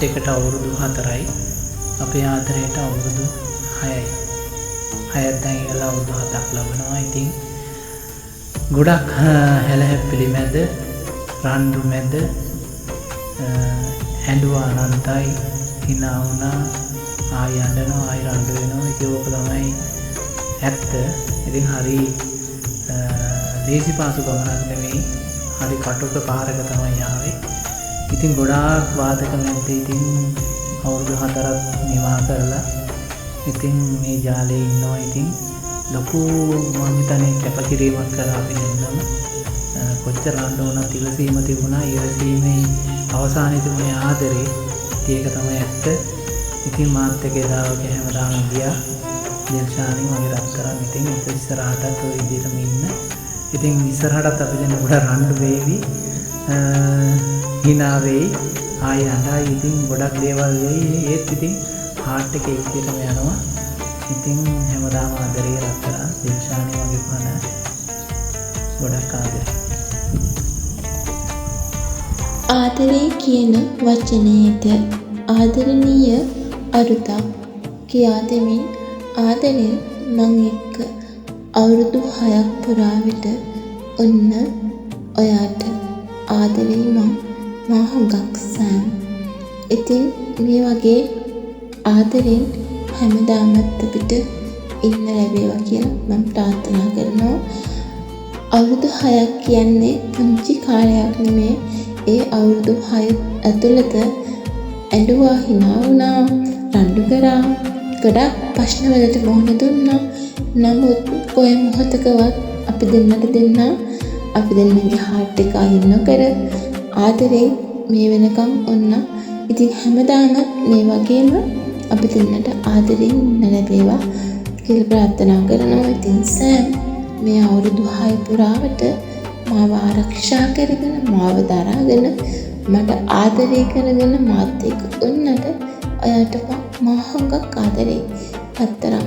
Heart එකට අවුරුදු 4යි. අපේ ආදරයට අවුරුදු 6යි. 6ක් දැන් ඉවරලා අවුරුදු 7ක් ලබනවා. ඉතින් ගොඩක් හැලහැප්පිලි මැද රණ්ඩු මැද ඇඬුවා අනන්තයි, hina වුණා, ආයි අඬනවා, ආයි රණ්ඩු වෙනවා. ඉතින් ඕක තමයි ඇත්ත. ඉතින් හරි ලේසි පාසු ගමනක් නෙමෙයි. හරි කටුක පාරක තමයි ආවේ. ඉතින් ගොඩාක් වාදක මැද්දේ ඉතින් අවුරුදු 4ක් නිවා කරලා ඉතින් මේ ජාලේ ඉන්නවා. ඉතින් ලොකු මම හිතන්නේ කැපකිරීමක් කරා අපි දෙන්නම. කොච්චර රණ්ඩු වුණත් ඉවසීම තිබුණා. ඉවසීමේ අවසානයේ තිබුණේ ආදරේ. ඉතින් ඒක තමයි ඇත්ත. ඉතින් මාත් එක්ක එදාවක හැමදාම ගියා. දිල්ෂානි මගේ රත්තරන් ඉතින් ඉස්සරහටත් ඔය විදිහටම ඉන්න. ඉතින් ඉස්සරහටත් අපි දෙන්න ගොඩක් රණ්ඩු වේවි. hina වෙයි. ආයි අඬයි. ඉතින් ගොඩක් දේවල් වෙයි. ඒත් ඉතින් හાર્ට් එකේ ඉස්සරහම යනවා. ඉතින් හැමදාම ආදරේ රත්තරන් දිල්ෂානි වගේ පණ ගොඩක් ආදරේ. ආදරේ කියන වචනයේද ආදරණීය අරුතක් කියා දෙමින් ආදරේ මං එක්ක අවුරුදු 6ක් පුරා විට ඔන්න ඔයාට ආදරේ මා හුඟක් සෑම්. ඉතින් මේ වගේ ආදරෙන් හැමදාමත් අපිට ඉන්න ලැබේවා කියලා මම ප්‍රාර්ථනා කරනවා. අවුරුදු 6ක් කියන්නේ පුංචි කාලයක් නෙමෙයි. ඒ අවුරුදු 6 ඇතුළත ඇඬුවා, hina වුණා, රණ්ඩු කරා, ගොඩක් ප්‍රශ්නවලට මුහුණ දුන්නා. නමුත් කොයි මොහොතකවත් අපි දෙන්නගේ හાર્ට් එක අයින් නොකර ආදරෙන් මේ වෙනකම් ඔන්න. ඉතින් හැමදාම මේ වගේම අපි දෙන්නට ආදරෙන් ඉන්න ලැබේවා කියලා ප්‍රාර්ථනා කරනවා. ඉතින් සෑම් මේ අවුරුදු 6 පුරාවට මාව ආරක්ෂා කරගෙන, මාව දරාගෙන, මට ආදරය කරගෙන මාත් එක්ක උන්නට ඔයාට මා හුඟක් ආදරේ. රත්තරන්.